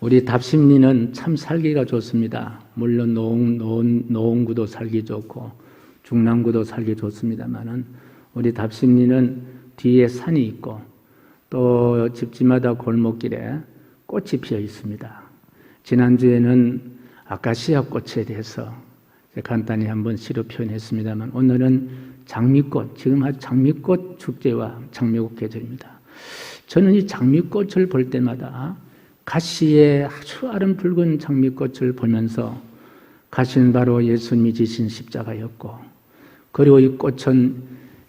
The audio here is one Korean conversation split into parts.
우리 답심리는 참 살기가 좋습니다. 물론 노원구도 살기 좋고 중랑구도 살기 좋습니다만은 우리 답심리는 뒤에 산이 있고 또 집집마다 골목길에 꽃이 피어 있습니다. 지난주에는 아카시아 꽃에 대해서 간단히 한번 시로 표현했습니다만 오늘은 장미꽃, 지금 아주 장미꽃 축제와 장미꽃 계절입니다. 저는 이 장미꽃을 볼 때마다 가시에 아주 아름 붉은 장미꽃을 보면서 가시는 바로 예수님이 지신 십자가였고, 그리고 이 꽃은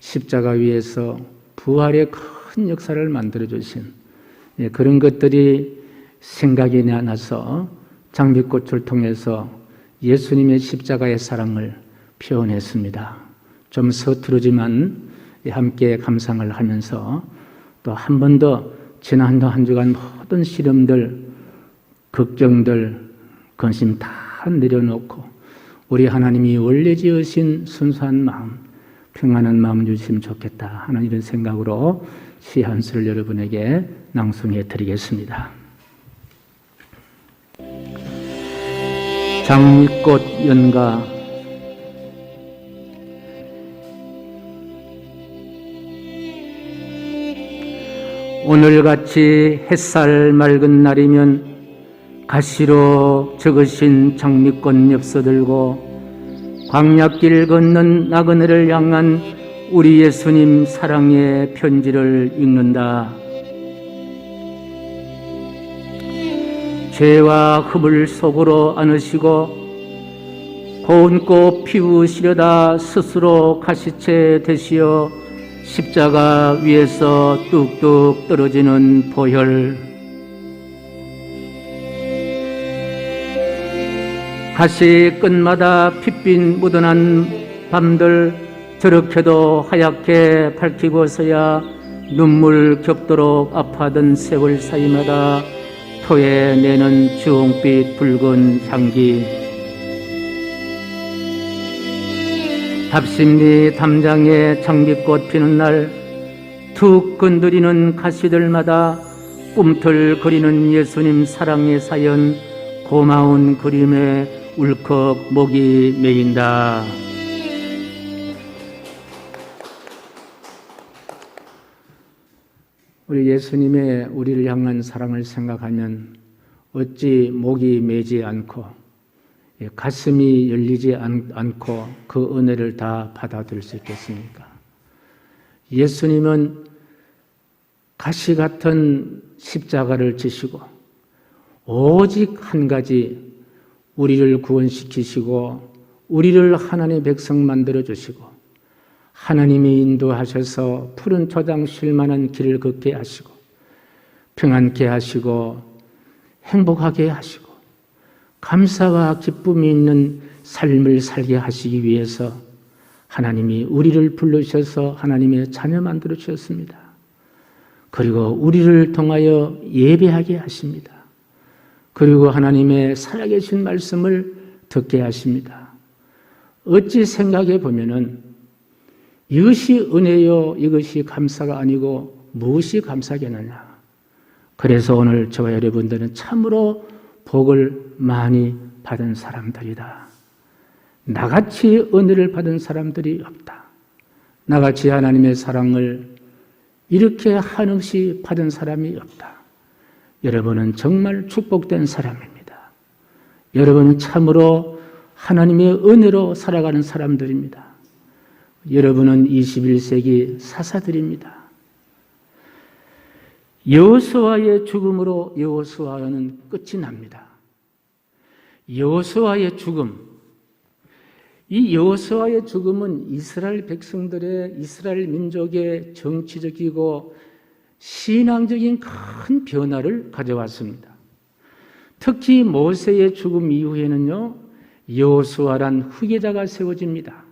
십자가 위에서 부활의 큰 역사를 만들어주신 그런 것들이 생각이 나서 장미꽃을 통해서 예수님의 십자가의 사랑을 표현했습니다. 좀 서투르지만 함께 감상을 하면서 또 한 번 더 지난 한 주간 모든 시름들, 걱정들, 근심 다 내려놓고 우리 하나님이 원래 지으신 순수한 마음, 평안한 마음 주시면 좋겠다 하는 이런 생각으로 시 한 수를 여러분에게 낭송해 드리겠습니다. 장미꽃 연가. 오늘같이 햇살 맑은 날이면 가시로 적으신 장미꽃 엽서들고 광야길 걷는 나그네를 향한 우리 예수님 사랑의 편지를 읽는다. 죄와 흠을 속으로 안으시고 고운 꽃 피우시려다 스스로 가시채 되시어 십자가 위에서 뚝뚝 떨어지는 보혈, 가시 끝마다 핏빛 묻어난 밤들 저렇게도 하얗게 밝히고서야 눈물 겹도록 아파하던 세월 사이마다 토해내는 주홍빛 붉은 향기, 답심리 담장에 장미꽃 피는 날 툭 건드리는 가시들마다 꿈틀거리는 예수님 사랑의 사연, 고마운 그림에 울컥 목이 메인다. 우리 예수님의 우리를 향한 사랑을 생각하면 어찌 목이 메지 않고 가슴이 열리지 않고 그 은혜를 다 받아들일 수 있겠습니까? 예수님은 가시 같은 십자가를 지시고 오직 한 가지 우리를 구원시키시고 우리를 하나님의 백성 만들어주시고 하나님이 인도하셔서 푸른 초장 쉴 만한 길을 걷게 하시고 평안케 하시고 행복하게 하시고 감사와 기쁨이 있는 삶을 살게 하시기 위해서 하나님이 우리를 불러주셔서 하나님의 자녀 만들어 주셨습니다. 그리고 우리를 통하여 예배하게 하십니다. 그리고 하나님의 살아계신 말씀을 듣게 하십니다. 어찌 생각해 보면은 이것이 은혜요, 이것이 감사가 아니고 무엇이 감사겠느냐. 그래서 오늘 저와 여러분들은 참으로 복을 많이 받은 사람들이다. 나같이 은혜를 받은 사람들이 없다. 나같이 하나님의 사랑을 이렇게 한없이 받은 사람이 없다. 여러분은 정말 축복된 사람입니다. 여러분은 참으로 하나님의 은혜로 살아가는 사람들입니다. 여러분은 21세기 사사들입니다. 여호수아의 죽음으로 여호수아는 끝이 납니다. 여호수아의 죽음, 이 여호수아의 죽음은 이스라엘 백성들의, 이스라엘 민족의 정치적이고 신앙적인 큰 변화를 가져왔습니다. 특히 모세의 죽음 이후에는요, 여호수아란 후계자가 세워집니다.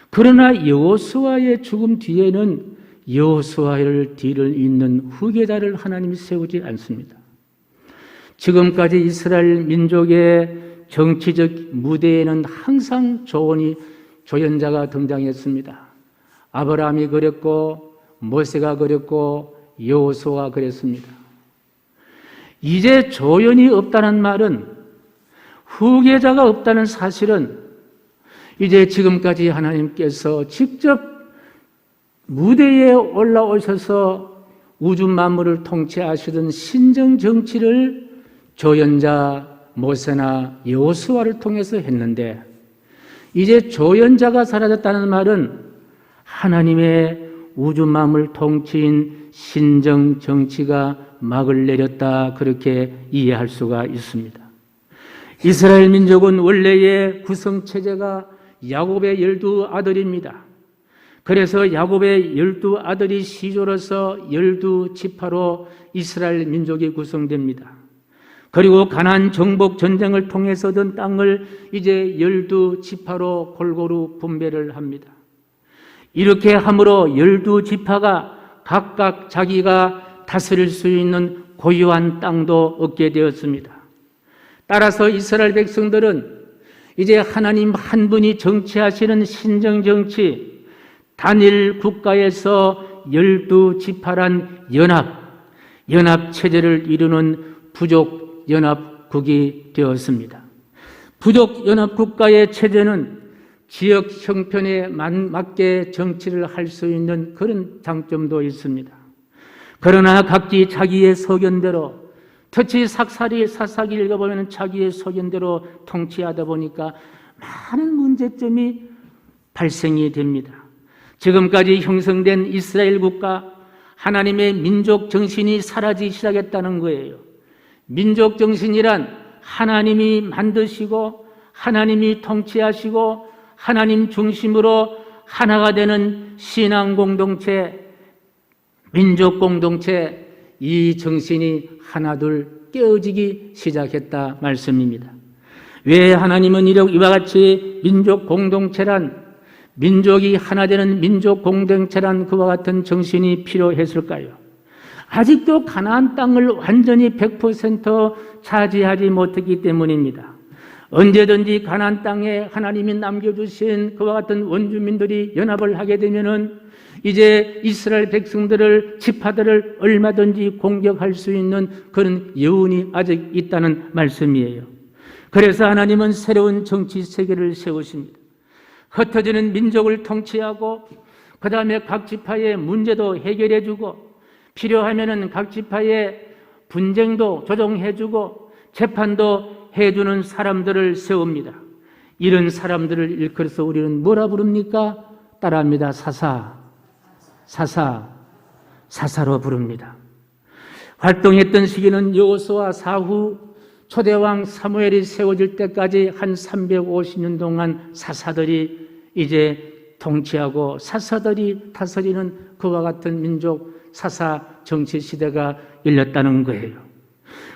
그러나 여호수아의 죽음 뒤에는 여호수아를 뒤를 잇는 후계자를 하나님이 세우지 않습니다. 지금까지 이스라엘 민족의 정치적 무대에는 항상 조연자가 등장했습니다. 아브라함이 그랬고 모세가 그랬고 여호수아가 그랬습니다. 이제 조연이 없다는 말은, 후계자가 없다는 사실은 이제 지금까지 하나님께서 직접 무대에 올라오셔서 우주 만물을 통치하시던 신정 정치를 조연자 모세나 여호수아를 통해서 했는데, 이제 조연자가 사라졌다는 말은 하나님의 우주 만물 통치인 신정 정치가 막을 내렸다, 그렇게 이해할 수가 있습니다. 이스라엘 민족은 원래의 구성체제가 야곱의 12아들입니다. 그래서 야곱의 12아들이 시조로서 12지파로 이스라엘 민족이 구성됩니다. 그리고 가나안 정복 전쟁을 통해서 얻은 땅을 이제 12지파로 골고루 분배를 합니다. 이렇게 함으로 12지파가 각각 자기가 다스릴 수 있는 고유한 땅도 얻게 되었습니다. 따라서 이스라엘 백성들은 이제 하나님 한 분이 정치하시는 신정정치, 단일 국가에서 12지파란 연합체제를 이루는 부족연합국이 되었습니다. 부족연합국가의 체제는 지역 형편에 맞게 정치를 할 수 있는 그런 장점도 있습니다. 그러나 각기 자기의 소견대로, 특히 사사기 읽어보면 자기의 소견대로 통치하다 보니까 많은 문제점이 발생이 됩니다. 지금까지 형성된 이스라엘 국가, 하나님의 민족 정신이 사라지기 시작했다는 거예요. 민족 정신이란 하나님이 만드시고 하나님이 통치하시고 하나님 중심으로 하나가 되는 신앙 공동체, 민족 공동체, 이 정신이 하나둘 깨어지기 시작했다 말씀입니다. 왜 하나님은 이와 같이 민족 공동체란, 민족이 하나 되는 민족 공동체란 그와 같은 정신이 필요했을까요? 아직도 가나안 땅을 완전히 100% 차지하지 못했기 때문입니다. 언제든지 가나안 땅에 하나님이 남겨주신 그와 같은 원주민들이 연합을 하게 되면은 이제 이스라엘 백성들을, 지파들을 얼마든지 공격할 수 있는 그런 여운이 아직 있다는 말씀이에요. 그래서 하나님은 새로운 정치 세계를 세우십니다. 흩어지는 민족을 통치하고, 그 다음에 각 지파의 문제도 해결해주고, 필요하면은 각 지파의 분쟁도 조정해주고, 재판도 해주는 사람들을 세웁니다. 이런 사람들을 일컬어서 우리는 뭐라 부릅니까? 따라합니다. 사사로 부릅니다. 활동했던 시기는 여호수아 사후 초대왕 사무엘이 세워질 때까지 한 350년 동안 사사들이 이제 통치하고 사사들이 다스리는 그와 같은 민족 사사 정치 시대가 열렸다는 거예요.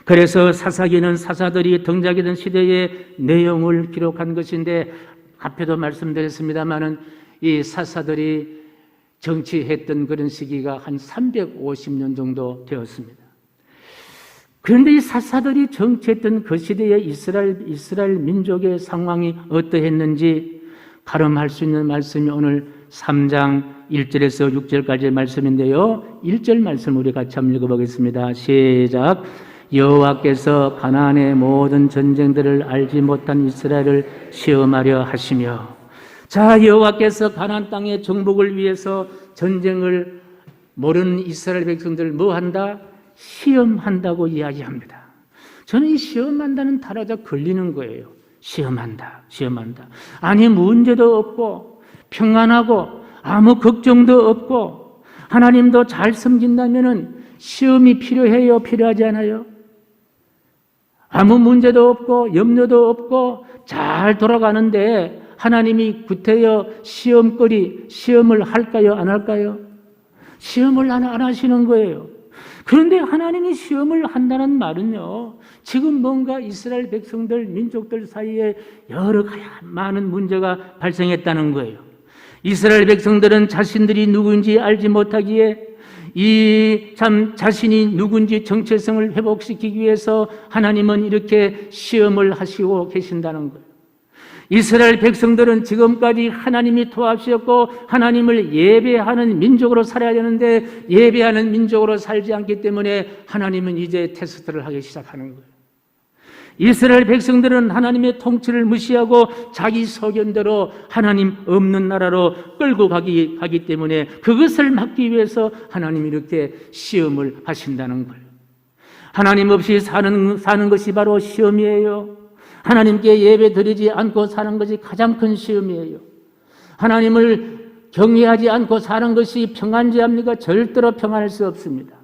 그래서 사사기는 사사들이 등장하던 시대의 내용을 기록한 것인데, 앞에도 말씀드렸습니다마는 이 사사들이 정치했던 그런 시기가 한 350년 정도 되었습니다. 그런데 이 사사들이 정치했던 그 시대의 이스라엘 민족의 상황이 어떠했는지 가늠할 수 있는 말씀이 오늘 3장 1절에서 6절까지의 말씀인데요. 1절 말씀 우리 같이 한번 읽어보겠습니다. 시작. 여호와께서 가나안의 모든 전쟁들을 알지 못한 이스라엘을 시험하려 하시며, 자, 여호와께서 가나안 땅의 정복을 위해서 전쟁을 모르는 이스라엘 백성들을 뭐 한다? 시험한다고 이야기합니다. 저는 이 시험한다는 단어가 걸리는 거예요. 시험한다. 아니, 문제도 없고 평안하고 아무 걱정도 없고 하나님도 잘 섬긴다면은 시험이 필요해요? 필요하지 않아요? 아무 문제도 없고 염려도 없고 잘 돌아가는데 하나님이 구태여 시험을 할까요? 안 할까요? 시험을 안 하시는 거예요. 그런데 하나님이 시험을 한다는 말은요, 지금 뭔가 이스라엘 백성들, 민족들 사이에 여러 많은 문제가 발생했다는 거예요. 이스라엘 백성들은 자신들이 누구인지 알지 못하기에 자신이 누군지 정체성을 회복시키기 위해서 하나님은 이렇게 시험을 하시고 계신다는 거예요. 이스라엘 백성들은 지금까지 하나님이 도와주셨고 하나님을 예배하는 민족으로 살아야 되는데 예배하는 민족으로 살지 않기 때문에 하나님은 이제 테스트를 하기 시작하는 거예요. 이스라엘 백성들은 하나님의 통치를 무시하고 자기 소견대로 하나님 없는 나라로 끌고 가기 때문에 그것을 막기 위해서 하나님이 이렇게 시험을 하신다는 거예요. 하나님 없이 사는 것이 바로 시험이에요. 하나님께 예배 드리지 않고 사는 것이 가장 큰 시험이에요. 하나님을 경외하지 않고 사는 것이 평안지합니까? 절대로 평안할 수 없습니다.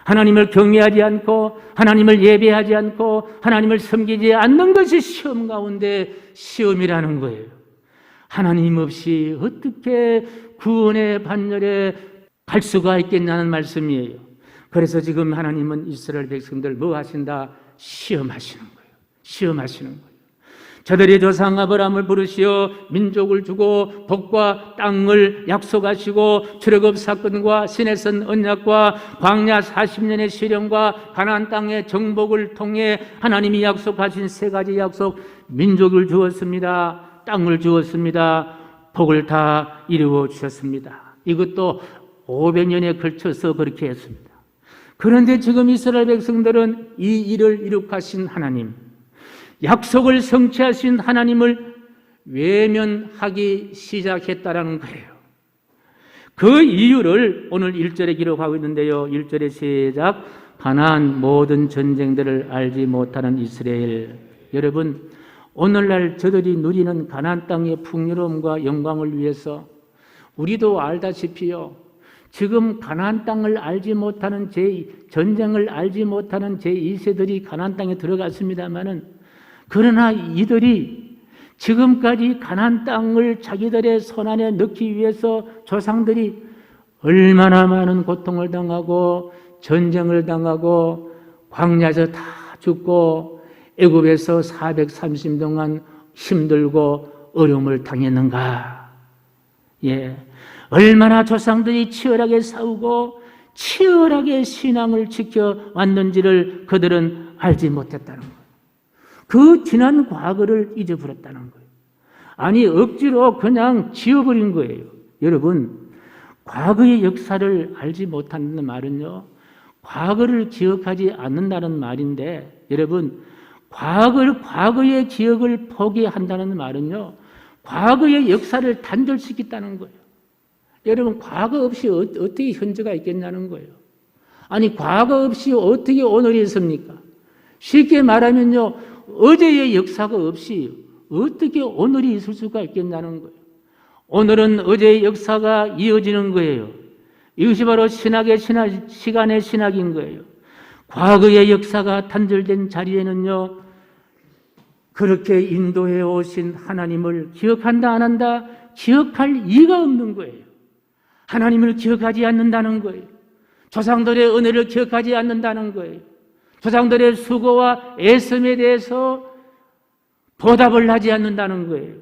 하나님을 경외하지 않고 하나님을 예배하지 않고 하나님을 섬기지 않는 것이 시험 가운데 시험이라는 거예요. 하나님 없이 어떻게 구원의 반열에 갈 수가 있겠냐는 말씀이에요. 그래서 지금 하나님은 이스라엘 백성들 뭐 하신다? 시험하시는 거예요. 시험하시는 거예요. 저들이 조상 아브라함을 부르시어 민족을 주고 복과 땅을 약속하시고 출애굽 사건과 시내선 언약과 광야 40년의 시련과 가나안 땅의 정복을 통해 하나님이 약속하신 세 가지 약속, 민족을 주었습니다. 땅을 주었습니다. 복을 다 이루어 주셨습니다. 이것도 500년에 걸쳐서 그렇게 했습니다. 그런데 지금 이스라엘 백성들은 이 일을 이룩하신 하나님, 약속을 성취하신 하나님을 외면하기 시작했다라는 거예요. 그 이유를 오늘 1절에 기록하고 있는데요. 1절에 시작. 가나안 모든 전쟁들을 알지 못하는 이스라엘. 여러분, 오늘날 저들이 누리는 가나안 땅의 풍요로움과 영광을 위해서 우리도 알다시피요, 지금 가나안 땅을 알지 못하는 전쟁을 알지 못하는 제2세들이 가나안 땅에 들어갔습니다마는, 그러나 이들이 지금까지 가나안 땅을 자기들의 손안에 넣기 위해서 조상들이 얼마나 많은 고통을 당하고 전쟁을 당하고 광야에서 다 죽고 애굽에서 430년 동안 힘들고 어려움을 당했는가. 예, 얼마나 조상들이 치열하게 싸우고 치열하게 신앙을 지켜왔는지를 그들은 알지 못했다는 거예요. 그 지난 과거를 잊어버렸다는 거예요. 아니, 억지로 그냥 지워버린 거예요. 여러분, 과거의 역사를 알지 못한다는 말은요, 과거를 기억하지 않는다는 말인데, 여러분, 과거의 기억을 포기한다는 말은요, 과거의 역사를 단절시켰다는 거예요. 여러분, 과거 없이 어떻게 현재가 있겠냐는 거예요. 아니, 과거 없이 어떻게 오늘이 있습니까? 쉽게 말하면요, 어제의 역사가 없이 어떻게 오늘이 있을 수가 있겠냐는 거예요. 오늘은 어제의 역사가 이어지는 거예요. 이것이 바로 시간의 신학인 거예요. 과거의 역사가 단절된 자리에는요, 그렇게 인도해 오신 하나님을 기억한다 안 한다? 기억할 이유가 없는 거예요. 하나님을 기억하지 않는다는 거예요. 조상들의 은혜를 기억하지 않는다는 거예요. 조상들의 수고와 애씀에 대해서 보답을 하지 않는다는 거예요.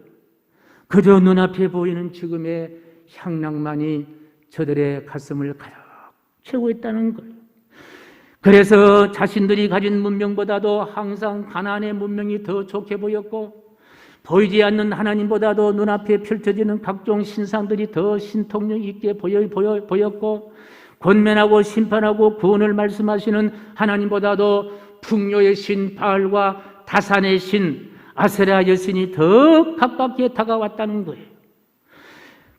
그저 눈앞에 보이는 지금의 향락만이 저들의 가슴을 가득 채우고 있다는 거예요. 그래서 자신들이 가진 문명보다도 항상 가나안의 문명이 더 좋게 보였고, 보이지 않는 하나님보다도 눈앞에 펼쳐지는 각종 신상들이 더 신통력 있게 보였고, 권면하고 심판하고 구원을 말씀하시는 하나님보다도 풍요의 신 바알과 다산의 신 아세라 여신이 더 가깝게 다가왔다는 거예요.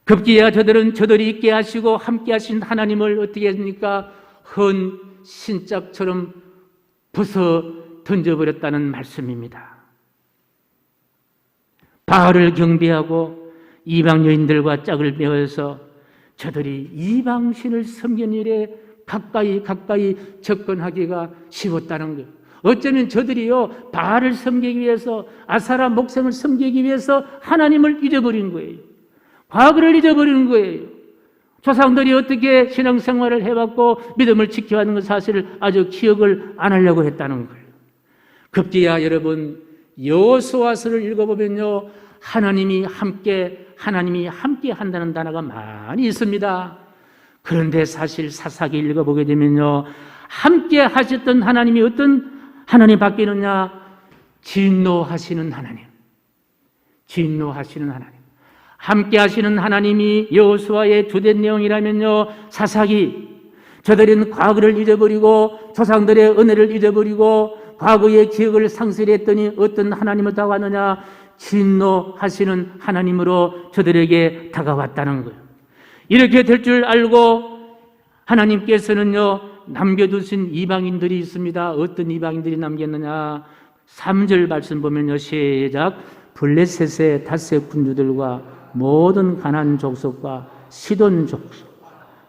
급기야 저들이 있게 하시고 함께 하신 하나님을 어떻게 했습니까? 헌 신짝처럼 부숴 던져버렸다는 말씀입니다. 바알을 경배하고 이방 여인들과 짝을 메어서 저들이 이방신을 섬기는 일에 가까이 접근하기가 쉬웠다는 거예요. 어쩌면 저들이요, 바알을 섬기기 위해서, 아사라 목성을 섬기기 위해서 하나님을 잊어버린 거예요. 과거를 잊어버리는 거예요. 조상들이 어떻게 신앙생활을 해왔고 믿음을 지켜왔는 것 사실을 아주 기억을 안 하려고 했다는 거예요. 급기야 여러분, 여호수아서를 읽어보면요, 하나님이 함께 한다는 단어가 많이 있습니다. 그런데 사실 사사기 읽어보게 되면요, 함께 하셨던 하나님이 어떤 하나님 바뀌느냐? 진노하시는 하나님, 진노하시는 하나님, 함께 하시는 하나님이 여호수아의 주된 내용이라면요, 사사기, 저들은 과거를 잊어버리고 조상들의 은혜를 잊어버리고 과거의 기억을 상실했더니 어떤 하나님을 다가왔느냐? 진노하시는 하나님으로 저들에게 다가왔다는 거예요. 이렇게 될 줄 알고 하나님께서는요, 남겨두신 이방인들이 있습니다. 어떤 이방인들이 남겼느냐? 3절 말씀 보면요, 시작. 블레셋의 닷새 군주들과 모든 가나안 족속과 시돈 족속,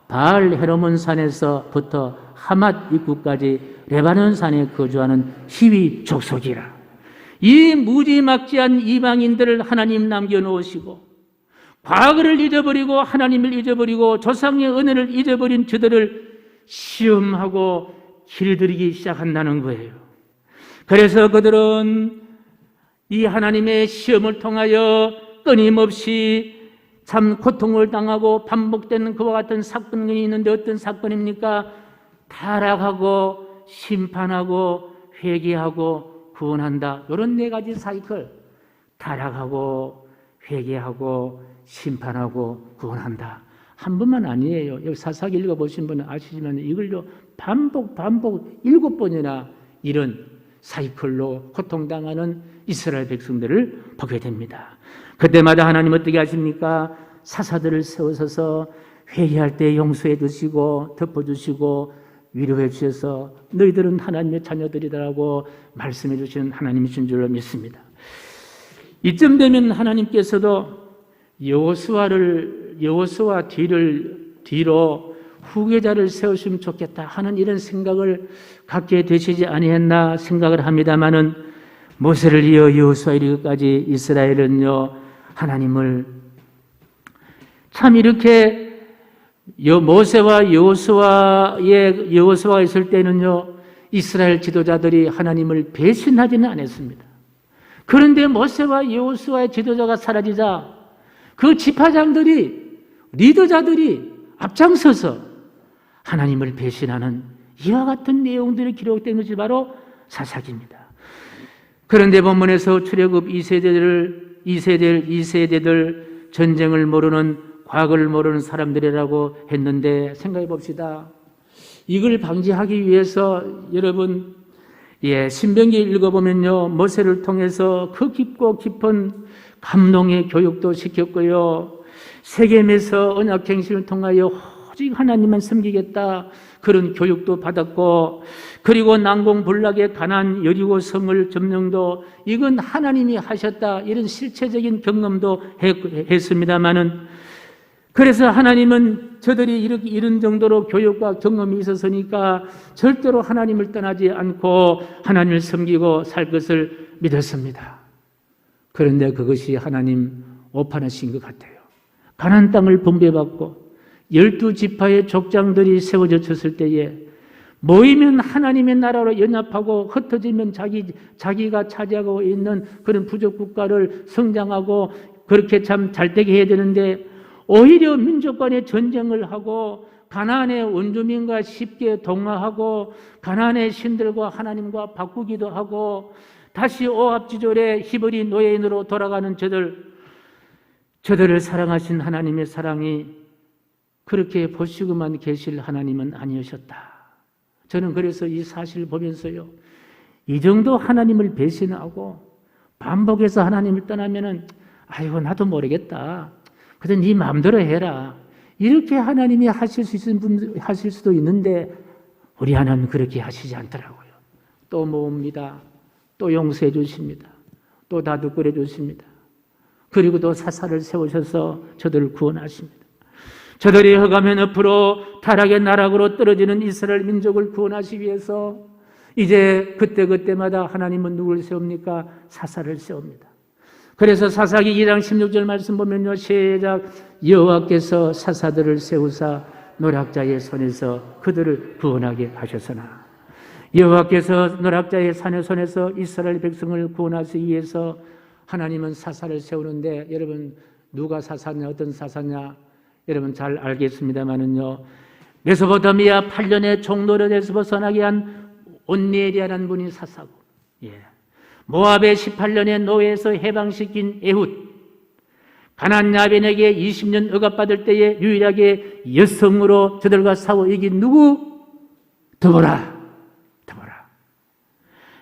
바알 헤르몬 산에서부터 하맛 입구까지 레바논 산에 거주하는 히위 족속이라. 이 무지막지한 이방인들을 하나님 남겨놓으시고 과거를 잊어버리고 하나님을 잊어버리고 조상의 은혜를 잊어버린 저들을 시험하고 길들이기 시작한다는 거예요. 그래서 그들은 이 하나님의 시험을 통하여 끊임없이 참 고통을 당하고 반복되는 그와 같은 사건이 있는데 어떤 사건입니까? 타락하고 심판하고 회개하고 구원한다. 이런 4가지 사이클. 타락하고 회개하고 심판하고 구원한다. 한 번만 아니에요. 여기 사사기 읽어보신 분은 아시지만 이걸요 반복 7번이나 이런 사이클로 고통당하는 이스라엘 백성들을 보게 됩니다. 그때마다 하나님 어떻게 하십니까? 사사들을 세우셔서 회개할 때 용서해 주시고 덮어주시고 위로해 주셔서 너희들은 하나님의 자녀들이라고 말씀해 주시는 하나님이신 줄로 믿습니다. 이쯤 되면 하나님께서도 여호수아 뒤로 후계자를 세우시면 좋겠다 하는 이런 생각을 갖게 되시지 아니했나 생각을 합니다마는 모세를 이어 여호수아 이르기까지 이스라엘은요 하나님을 참 이렇게 모세와 여호수아가 있을 때는요 이스라엘 지도자들이 하나님을 배신하지는 않았습니다. 그런데 모세와 여호수아의 지도자가 사라지자 그 지파장들이 리더자들이 앞장서서 하나님을 배신하는 이와 같은 내용들이 기록된 것이 바로 사사기입니다. 그런데 본문에서 출애굽 2세대들 전쟁을 모르는 과거를 모르는 사람들이라고 했는데 생각해 봅시다. 이걸 방지하기 위해서 여러분 신명기 읽어보면요 모세를 통해서 그 깊고 깊은 감동의 교육도 시켰고요 세겜에서 언약행실을 통하여 오직 하나님만 섬기겠다 그런 교육도 받았고 그리고 난공불락의 가나안 여리고 성을 점령도 이건 하나님이 하셨다 이런 실체적인 경험도 했습니다마는 그래서 하나님은 저들이 이런 정도로 교육과 경험이 있었으니까 절대로 하나님을 떠나지 않고 하나님을 섬기고 살 것을 믿었습니다. 그런데 그것이 하나님 오판하신 것 같아요. 가나안 땅을 분배받고 12지파의 족장들이 세워져 졌을 때에 모이면 하나님의 나라로 연합하고 흩어지면 자기가 차지하고 있는 그런 부족 국가를 성장하고 그렇게 참 잘되게 해야 되는데 오히려 민족 간의 전쟁을 하고 가나안의 원주민과 쉽게 동화하고 가나안의 신들과 하나님과 바꾸기도 하고 다시 오합지졸의 히브리 노예인으로 돌아가는 저들을 사랑하신 하나님의 사랑이 그렇게 보시고만 계실 하나님은 아니셨다. 저는 그래서 이 사실을 보면서요 이 정도 하나님을 배신하고 반복해서 하나님을 떠나면은 아이고 나도 모르겠다. 그래서 네 마음대로 해라. 이렇게 하나님이 하실 수도 있는데 우리 하나님은 그렇게 하시지 않더라고요. 또 모읍니다. 또 용서해 주십니다. 또 다독거려 주십니다. 그리고 또 사사를 세우셔서 저들을 구원하십니다. 저들이 허가면 앞으로 타락의 나락으로 떨어지는 이스라엘 민족을 구원하시기 위해서 이제 그때마다 하나님은 누구를 세웁니까? 사사를 세웁니다. 그래서 사사기 2장 16절 말씀 보면요 시작 여호와께서 사사들을 세우사 노략자의 손에서 그들을 구원하게 하셨으나 여호와께서 노략자의 손에서 이스라엘 백성을 구원하시기 위해서 하나님은 사사를 세우는데 여러분 누가 사사냐 어떤 사사냐 여러분 잘 알겠습니다마는요 메소포타미아 8년의 종노릇에서 벗어나게 한 온니엘이라는 분이 사사고 모압의 18년의 노예에서 해방시킨 에훗 가나안 야벤에게 20년 억압받을 때에 유일하게 여성으로 저들과 싸워 이긴 누구? 드보라.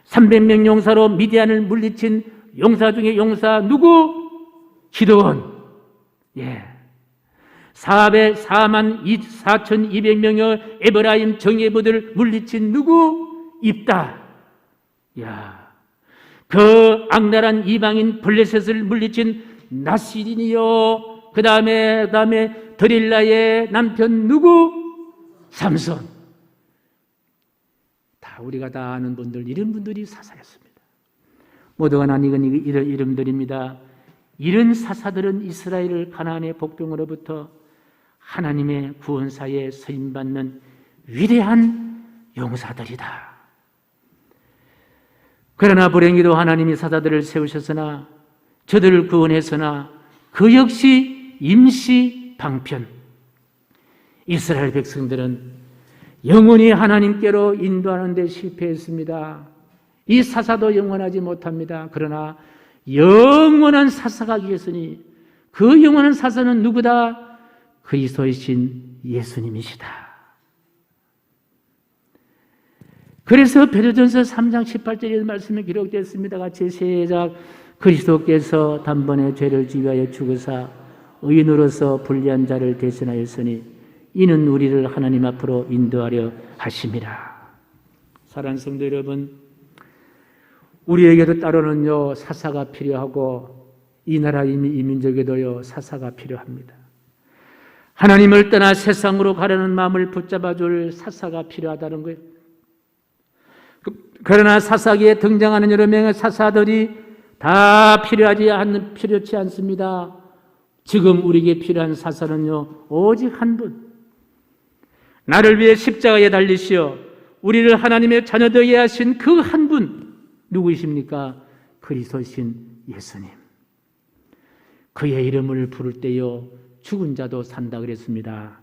300명 용사로 미디안을 물리친 용사 중에 용사 누구? 기드온. 4만 4,200명의 에브라임 정예부들을 물리친 누구? 입다. 그 악랄한 이방인 블레셋을 물리친 나시린이요. 그 다음에 드릴라의 남편 누구? 삼손. 다 우리가 다 아는 분들, 이런 분들이 사사였습니다. 모두가 난 이런 이름들입니다. 이런 사사들은 이스라엘을 가나안의 복병으로부터 하나님의 구원사에 서임받는 위대한 용사들이다. 그러나 불행히도 하나님이 사사들을 세우셨으나 저들을 구원했으나 그 역시 임시 방편. 이스라엘 백성들은 영원히 하나님께로 인도하는 데 실패했습니다. 이 사사도 영원하지 못합니다. 그러나 영원한 사사가 계시니 그 영원한 사사는 누구다? 그리스도이신 예수님이시다. 그래서 베드로전서 3장 18절의 말씀에 기록되어 있습니다. 같이 시작. 그리스도께서 단번에 죄를 지위하여 죽으사 의인으로서 불리한 자를 대신하였으니 이는 우리를 하나님 앞으로 인도하려 하심이라. 사랑하는 성도 여러분, 우리에게도 따로는요 사사가 필요하고 이 나라 이민족에도요 사사가 필요합니다. 하나님을 떠나 세상으로 가려는 마음을 붙잡아줄 사사가 필요하다는 거예요. 그러나 사사기에 등장하는 여러 명의 사사들이 다 필요치 않습니다. 지금 우리에게 필요한 사사는요 오직 한 분, 나를 위해 십자가에 달리시어 우리를 하나님의 자녀되게 하신 그 한 분 누구이십니까? 그리스도신 예수님. 그의 이름을 부를 때요 죽은 자도 산다 그랬습니다.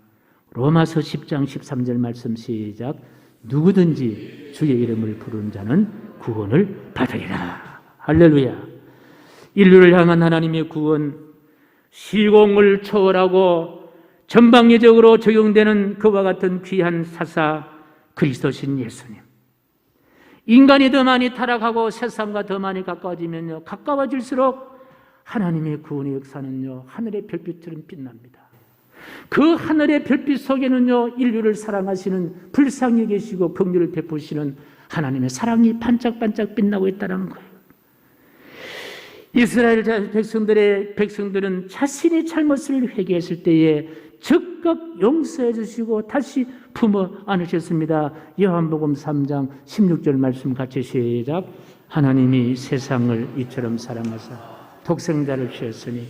로마서 10장 13절 말씀 시작. 누구든지 주의 이름을 부르는 자는 구원을 받으리라. 할렐루야. 인류를 향한 하나님의 구원, 시공을 초월하고 전방위적으로 적용되는 그와 같은 귀한 사사 그리스도신 예수님. 인간이 더 많이 타락하고 세상과 더 많이 가까워지면요 가까워질수록 하나님의 구원의 역사는요 하늘의 별빛처럼 빛납니다. 그 하늘의 별빛 속에는요 인류를 사랑하시는 불쌍히 계시고 긍휼을 베푸시는 하나님의 사랑이 반짝반짝 빛나고 있다는 거예요. 이스라엘 백성들은 자신이 잘못을 회개했을 때에 즉각 용서해 주시고 다시 품어 안으셨습니다. 요한복음 3장 16절 말씀 같이 시작. 하나님이 세상을 이처럼 사랑하사 독생자를 주셨으니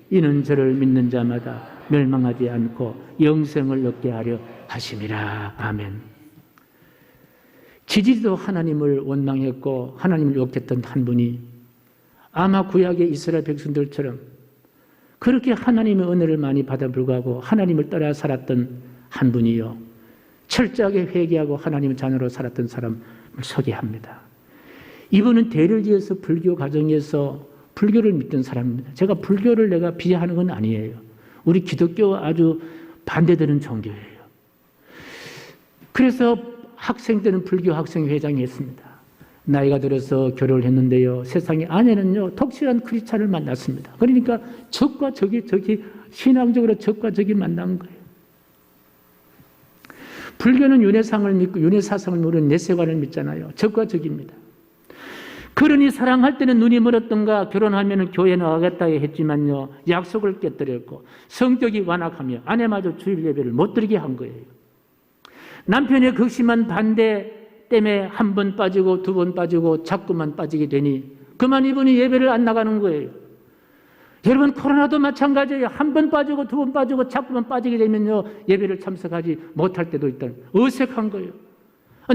이는 저를 믿는 자마다 멸망하지 않고 영생을 얻게 하려 하심이라. 아멘. 지지도 하나님을 원망했고 하나님을 욕했던 한 분이 아마 구약의 이스라엘 백성들처럼 그렇게 하나님의 은혜를 많이 받아 불구하고 하나님을 떠나 살았던 한 분이요 철저하게 회개하고 하나님의 자녀로 살았던 사람을 소개합니다. 이분은 대를 지어서 불교 가정에서 불교를 믿던 사람입니다. 제가 불교를 내가 비하하는 건 아니에요. 우리 기독교 아주 반대되는 종교예요. 그래서 학생 때는 불교 학생회장이 했습니다. 나이가 들어서 결혼을 했는데요. 세상에 아내는요 독실한 크리스찬을 만났습니다. 그러니까 적과 적이 신앙적으로 적과 적이 만난 거예요. 불교는 윤회상을 믿고 윤회사상을 모르는 내세관을 믿잖아요. 적과 적입니다. 그러니 사랑할 때는 눈이 멀었던가 결혼하면 교회 나가겠다 했지만요 약속을 깨뜨렸고 성격이 완악하며 아내마저 주일 예배를 못 드리게 한 거예요. 남편의 극심한 반대 때문에 한 번 빠지고 두 번 빠지고 자꾸만 빠지게 되니 그만 이분이 예배를 안 나가는 거예요. 여러분 코로나도 마찬가지예요. 한 번 빠지고 두 번 빠지고 자꾸만 빠지게 되면요 예배를 참석하지 못할 때도 있다. 어색한 거예요.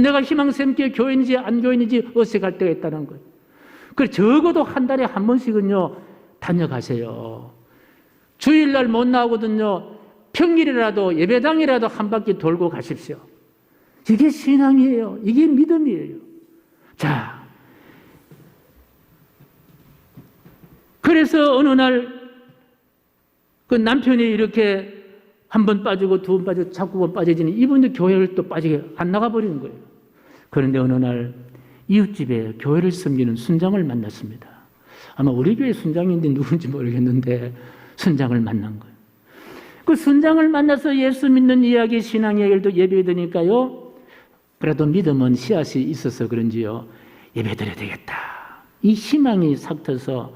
내가 희망샘교회 교인인지 안 교인인지 어색할 때가 있다는 거예요. 그래서 적어도 한 달에 한 번씩은요 다녀가세요. 주일날 못 나오거든요. 평일이라도 예배당이라도 한 바퀴 돌고 가십시오. 이게 신앙이에요. 이게 믿음이에요. 자, 그래서 어느 날 그 남편이 이렇게 한 번 빠지고 두 번 빠지고 자꾸 빠져지니 이분도 교회를 또 빠지게 안 나가버리는 거예요. 그런데 어느 날 이웃집에 교회를 섬기는 순장을 만났습니다. 아마 우리 교회 순장인데 누군지 모르겠는데 순장을 만난 거예요. 그 순장을 만나서 예수 믿는 이야기, 신앙 이야기를 예배 드리니까요, 그래도 믿음은 씨앗이 있어서 그런지요, 예배 드려야 되겠다. 이 희망이 삭터서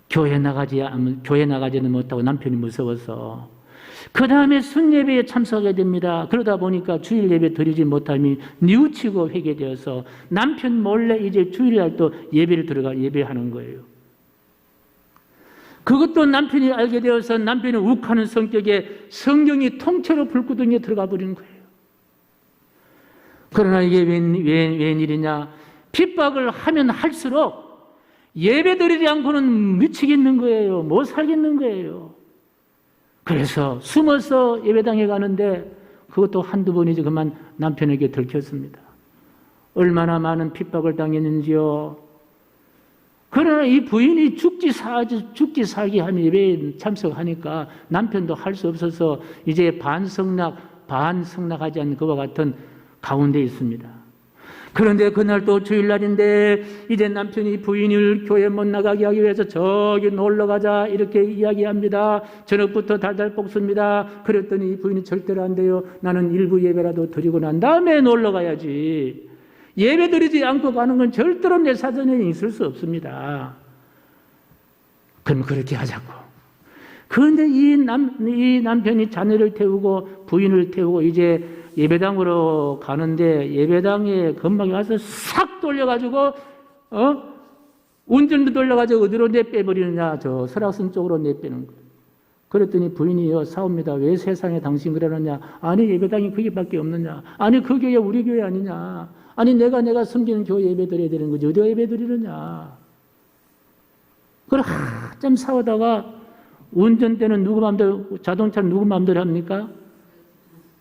교회 나가지는 못하고 남편이 무서워서 그 다음에 순예배에 참석하게 됩니다. 그러다 보니까 주일 예배 드리지 못함이 뉘우치고 회개되어서 남편 몰래 이제 주일날 또 예배를 들어가 예배하는 거예요. 그것도 남편이 알게 되어서 남편이 욱하는 성격에 성경이 통째로 불구덩이에 들어가 버린 거예요. 그러나 이게 웬일이냐? 핍박을 하면 할수록 예배 드리지 않고는 미치겠는 거예요. 못 살겠는 거예요. 그래서 숨어서 예배당에 가는데 그것도 한두 번이지 그만 남편에게 들켰습니다. 얼마나 많은 핍박을 당했는지요. 그러나 이 부인이 죽지 살기 하는 예배에 참석하니까 남편도 할 수 없어서 이제 반성락하지 않는 그와 같은 가운데 있습니다. 그런데 그날 또 주일날인데 이제 남편이 부인을 교회 못 나가게 하기 위해서 저기 놀러 가자 이렇게 이야기합니다. 저녁부터 달달 볶습니다. 그랬더니 부인이 절대로 안 돼요. 나는 일부 예배라도 드리고 난 다음에 놀러 가야지. 예배 드리지 않고 가는 건 절대로 내 사전에 있을 수 없습니다. 그럼 그렇게 하자고. 그런데 이 남편이 자녀를 태우고 부인을 태우고 이제 예배당으로 가는데 예배당에 건방에 와서 싹 돌려가지고 운전도 돌려가지고 어디로 내빼버리느냐, 저 설악산 쪽으로 내빼는 거예요. 그랬더니 부인이요, 사옵니다. 왜 세상에 당신 그러느냐? 아니 예배당이 거기밖에 없느냐? 아니 그 교회 우리 교회 아니냐? 아니 내가 섬기는 교회 예배 드려야 되는 거지 어디 예배 드리느냐? 그걸 한참 싸우다가 운전대는 누구 마음대로, 자동차는 누구 마음대로 합니까?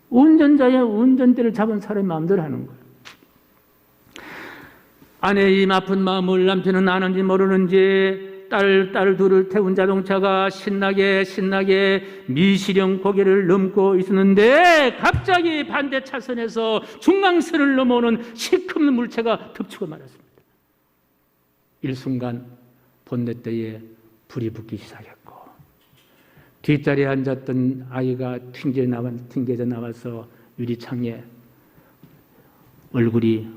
운전자의 운전대를 잡은 사람이 마음대로 하는 거예요. 아내의 이 아픈 마음을 남편은 아는지 모르는지 딸 둘을 태운 자동차가 신나게 미시령 고개를 넘고 있었는데 갑자기 반대 차선에서 중앙선을 넘어오는 시커먼 물체가 덮치고 말았습니다. 일순간 본넷대에 불이 붙기 시작했고 뒷자리에 앉았던 아이가 튕겨져 나와서 유리창에 얼굴이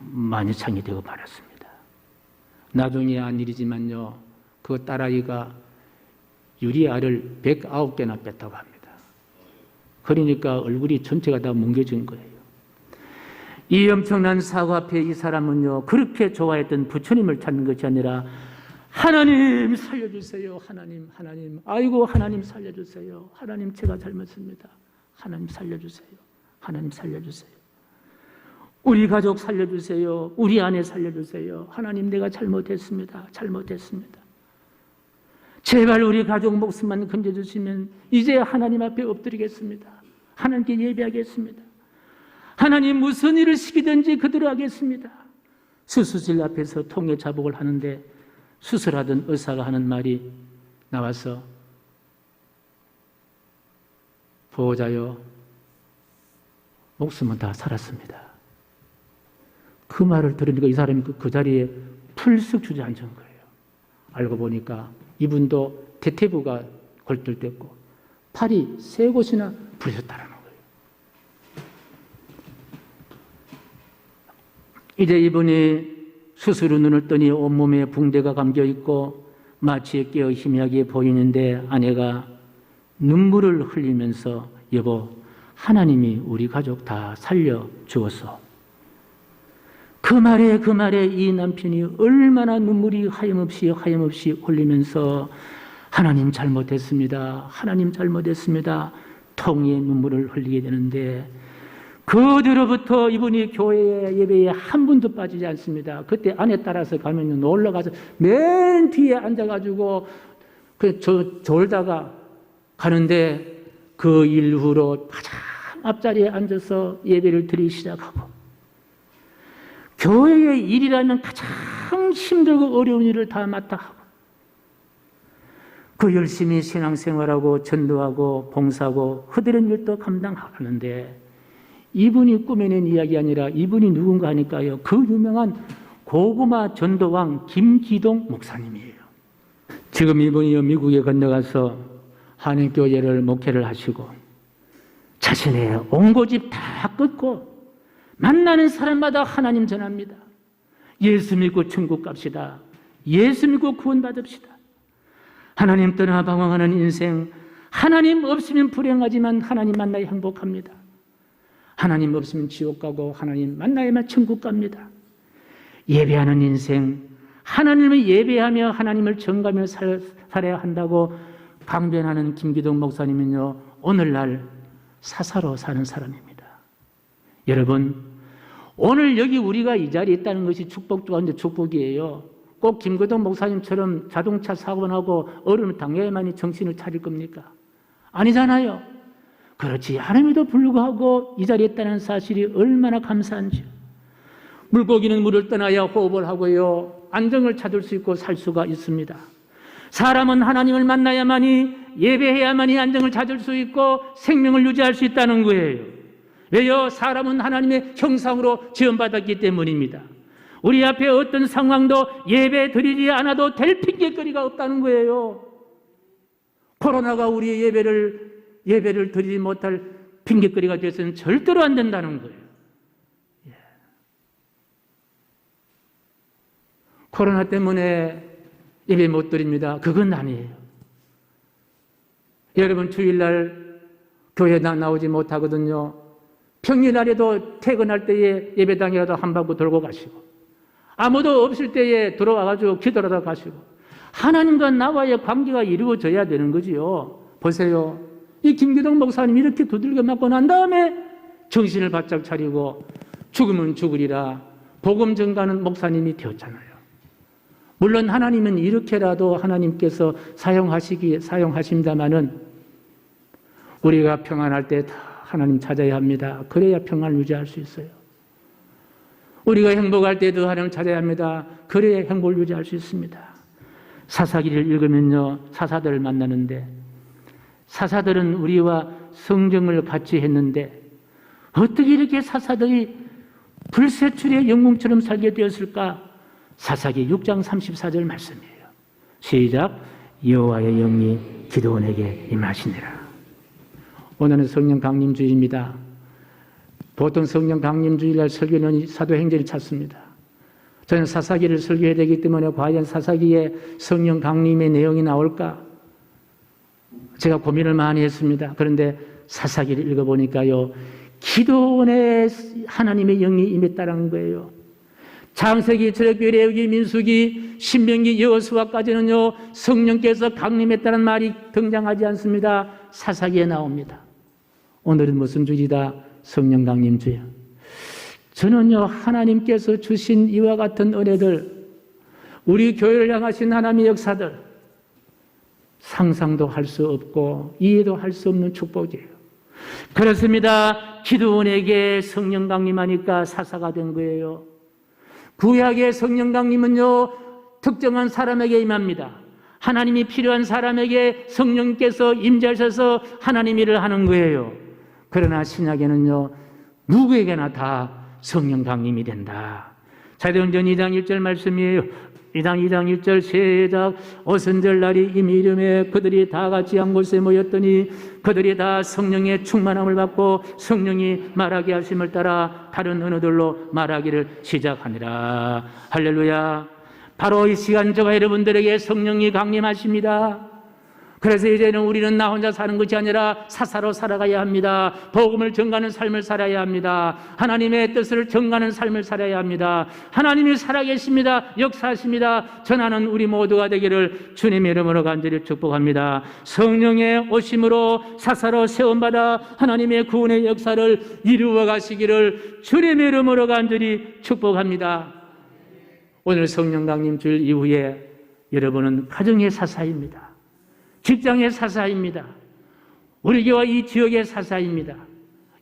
만유창이 되고 말았습니다. 나중에 한 일이지만요, 그 딸아이가 유리알을 109개나 뺐다고 합니다. 그러니까 얼굴이 전체가 다 뭉개진 거예요. 이 엄청난 사고 앞에 이 사람은요, 그렇게 좋아했던 부처님을 찾는 것이 아니라 하나님 살려주세요. 하나님. 아이고 하나님 살려주세요. 하나님 제가 잘못했습니다. 하나님 살려주세요. 하나님 살려주세요. 우리 가족 살려주세요. 우리 아내 살려주세요. 하나님 내가 잘못했습니다. 제발 우리 가족 목숨만 건져주시면 이제 하나님 앞에 엎드리겠습니다. 하나님께 예배하겠습니다. 하나님 무슨 일을 시키든지 그대로 하겠습니다. 수술실 앞에서 통에 자복을 하는데 수술하던 의사가 하는 말이 나와서 보호자여 목숨은 다 살았습니다. 그 말을 들으니까 이 사람이 그 자리에 풀썩 주저앉은 거예요. 알고 보니까 이분도 대퇴부가 골절됐고 팔이 3곳이나 부러졌다는 거예요. 이제 이분이 수술 후 눈을 뜨니 온몸에 붕대가 감겨있고 마취에 깨어 희미하게 보이는데 아내가 눈물을 흘리면서 여보 하나님이 우리 가족 다 살려주었어. 그 말에 이 남편이 얼마나 눈물이 하염없이 흘리면서 하나님 잘못했습니다. 통에 눈물을 흘리게 되는데 그 뒤로부터 이분이 교회 예배에 한 분도 빠지지 않습니다. 그때 아내 따라서 가면 놀러 가서 맨 뒤에 앉아가지고 졸다가 가는데 그 이후로 가장 앞자리에 앉아서 예배를 드리기 시작하고 교회의 일이라는 가장 힘들고 어려운 일을 다 맡아 하고 그 열심히 신앙생활하고 전도하고 봉사하고 허드렛 일도 감당하는데 이분이 꾸며낸 이야기 아니라 이분이 누군가 하니까요. 그 유명한 고구마 전도왕 김기동 목사님이에요. 지금 이분이 미국에 건너가서 한인교회를 목회를 하시고 자신의 온 고집 다 끊고 만나는 사람마다 하나님 전합니다. 예수 믿고 천국 갑시다. 예수 믿고 구원받읍시다. 하나님 떠나 방황하는 인생, 하나님 없으면 불행하지만 하나님 만나야 행복합니다. 하나님 없으면 지옥 가고 하나님 만나야만 천국 갑니다. 예배하는 인생, 하나님을 예배하며 하나님을 전가하며 살아야 한다고 강변하는 김기동 목사님은요, 오늘날 사사로 사는 사람입니다. 여러분, 오늘 여기 우리가 이 자리에 있다는 것이 축복 가운데 축복이에요. 꼭 김기동 목사님처럼 자동차 사고 나고 얼음을 당해야만이 정신을 차릴 겁니까? 아니잖아요. 그렇지 않음에도 불구하고 이 자리에 있다는 사실이 얼마나 감사한지요. 물고기는 물을 떠나야 호흡을 하고요, 안정을 찾을 수 있고 살 수가 있습니다. 사람은 하나님을 만나야만이, 예배해야만이 안정을 찾을 수 있고 생명을 유지할 수 있다는 거예요. 왜요? 사람은 하나님의 형상으로 지음받았기 때문입니다. 우리 앞에 어떤 상황도 예배 드리지 않아도 될 핑계거리가 없다는 거예요. 코로나가 우리의 예배를 드리지 못할 핑계거리가 되어서는 절대로 안 된다는 거예요. 코로나 때문에 예배 못 드립니다. 그건 아니에요. 여러분, 주일날 교회 나오지 못하거든요. 평일날에도 퇴근할 때에 예배당이라도 한 바퀴 돌고 가시고, 아무도 없을 때에 들어와가지고 기도하러 가시고, 하나님과 나와의 관계가 이루어져야 되는 거지요. 보세요. 이 김기동 목사님이 이렇게 두들겨 맞고 난 다음에 정신을 바짝 차리고 죽으면 죽으리라 복음 전가하는 목사님이 되었잖아요. 물론 하나님은 이렇게라도 하나님께서 사용하십니다마는 우리가 평안할 때 다 하나님 찾아야 합니다. 그래야 평안을 유지할 수 있어요. 우리가 행복할 때도 하나님 찾아야 합니다. 그래야 행복을 유지할 수 있습니다. 사사기를 읽으면요, 사사들을 만나는데, 사사들은 우리와 성경을 같이 했는데 어떻게 이렇게 사사들이 불세출의 영웅처럼 살게 되었을까? 사사기 6장 34절 말씀이에요. 시작. 여호와의 영이 기드온에게 임하시니라. 오늘은 성령 강림주의입니다. 보통 성령 강림주일날 설교는 사도행전을 찾습니다. 저는 사사기를 설교해야 되기 때문에 과연 사사기에 성령 강림의 내용이 나올까? 제가 고민을 많이 했습니다. 그런데 사사기를 읽어보니까요, 기도원에 하나님의 영이 임했다는 거예요. 창세기, 출애굽기, 레위기, 민수기, 신명기, 여호수아까지는요, 성령께서 강림했다는 말이 등장하지 않습니다. 사사기에 나옵니다. 오늘은 무슨 주일이다? 성령 강림주요. 저는요, 하나님께서 주신 이와 같은 은혜들, 우리 교회를 향하신 하나님의 역사들, 상상도 할 수 없고 이해도 할 수 없는 축복이에요. 그렇습니다. 기드온에게 성령 강림하니까 사사가 된 거예요. 구약의 성령 강림은요, 특정한 사람에게 임합니다. 하나님이 필요한 사람에게 성령께서 임재하셔서 하나님 일을 하는 거예요. 그러나 신약에는요, 누구에게나 다 성령 강림이 된다. 사도행전 2장 1절 말씀이에요. 2장 1절 시작. 오순절 날이 이미 이름에 그들이 다 같이 한 곳에 모였더니 그들이 다 성령의 충만함을 받고 성령이 말하게 하심을 따라 다른 언어들로 말하기를 시작하니라. 할렐루야. 바로 이 시간 저와 여러분들에게 성령이 강림하십니다. 그래서 이제는 우리는 나 혼자 사는 것이 아니라 사사로 살아가야 합니다. 복음을 전가하는 삶을 살아야 합니다. 하나님의 뜻을 전가하는 삶을 살아야 합니다. 하나님이 살아계십니다. 역사하십니다. 전하는 우리 모두가 되기를 주님의 이름으로 간절히 축복합니다. 성령의 오심으로 사사로 세움받아 하나님의 구원의 역사를 이루어 가시기를 주님의 이름으로 간절히 축복합니다. 오늘 성령 강림 주일 이후에 여러분은 가정의 사사입니다. 직장의 사사입니다. 우리 교회와 이 지역의 사사입니다.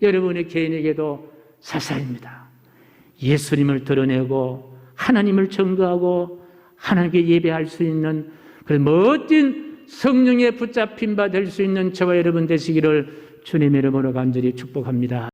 여러분의 개인에게도 사사입니다. 예수님을 드러내고 하나님을 증거하고 하나님께 예배할 수 있는 그런 멋진 성령에 붙잡힌 바 될 수 있는 저와 여러분 되시기를 주님의 이름으로 간절히 축복합니다.